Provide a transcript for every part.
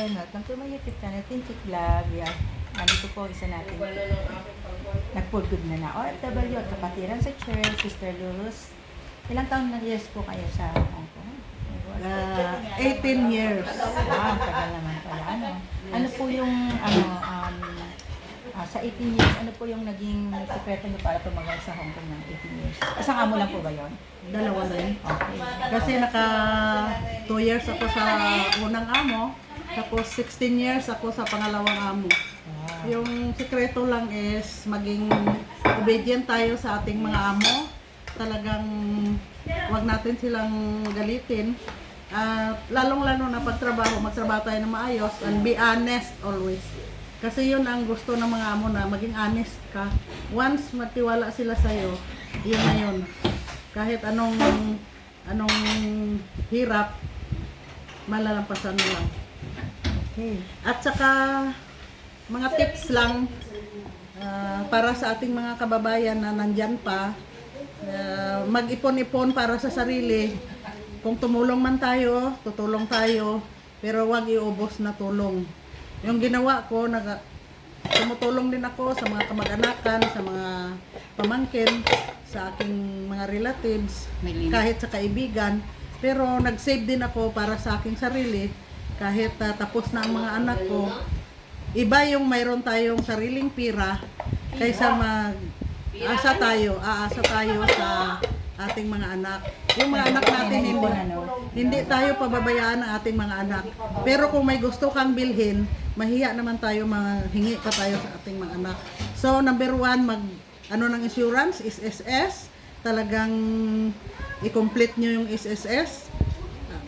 Welcome to my YouTube channel, Tinchik Vlog. Yan. Nandito po isa natin. Nag-for good na OFW at kapatiran sa church, Sister Lurus. Ilang taon na years po kayo sa Hong Kong? 18 years. Wow, tagal naman pala. Ano po yung, sa 18 years, ano po yung naging sekreto niyo para tumagal sa Hong Kong ng 18 years? Isang amo lang po ba yun? Dalawa rin. Okay. Kasi naka 2 years ako sa unang amo, tapos 16 years ako sa pangalawang amo. Wow. Yung sekreto lang is maging obedient tayo sa ating mga amo. Talagang wag natin silang galitin. At lalong-lalo na pagtrabaho, magtrabaho tayo na maayos and be honest always. Kasi yun ang gusto ng mga amo na maging honest ka. Once matiwala sila sa'yo, yun na yun. Kahit anong hirap, malalampasan mo lang. Okay. At saka, mga tips lang para sa ating mga kababayan na nandyan pa, mag-ipon-ipon para sa sarili. Kung tumulong man tayo, tutulong tayo, pero wag iubos na tulong. Yung ginawa ko, tumutulong din ako sa mga kamag-anakan, sa mga pamangkin, sa aking mga relatives, kahit sa kaibigan. Pero nag-save din ako para sa aking sarili, kahit tapos na ang mga anak ko. Iba yung mayroon tayong sariling pira, kaysa aasa tayo sa ating mga anak. Yung mga anak natin, hindi tayo pababayaan ng ating mga anak. Pero kung may gusto kang bilhin, mahiya naman tayo, manghingi pa tayo sa ating mga anak. So, number 1, ng insurance, SSS. Talagang i-complete nyo yung SSS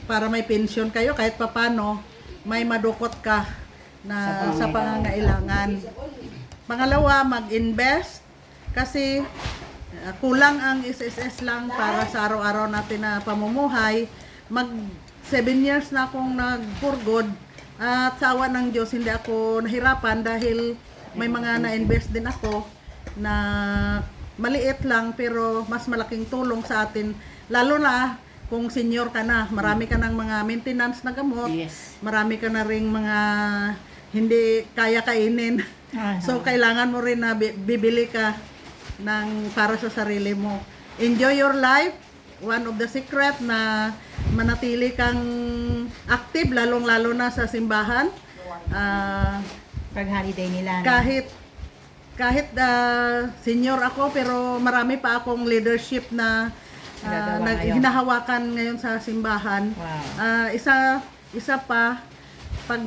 para may pension kayo. Kahit papano, may madukot ka na sa pangangailangan. Pangalawa, mag-invest. Kasi kulang ang SSS lang para sa araw-araw natin na pamumuhay. 7 years na akong nag-for good. At sa awa ng Diyos, hindi ako nahirapan dahil may mga na-invest din ako na maliit lang pero mas malaking tulong sa atin. Lalo na kung senior ka na, marami ka ng mga maintenance na gamot, marami ka na ring mga hindi kaya kainin. So, kailangan mo rin na bibili ka para sa sarili mo. Enjoy your life. One of the secret na manatili kang active, lalong-lalo na sa simbahan. Pag holiday nila. Kahit senior ako, pero marami pa akong leadership na hinahawakan ngayon sa simbahan. Wow. Isa pa, pag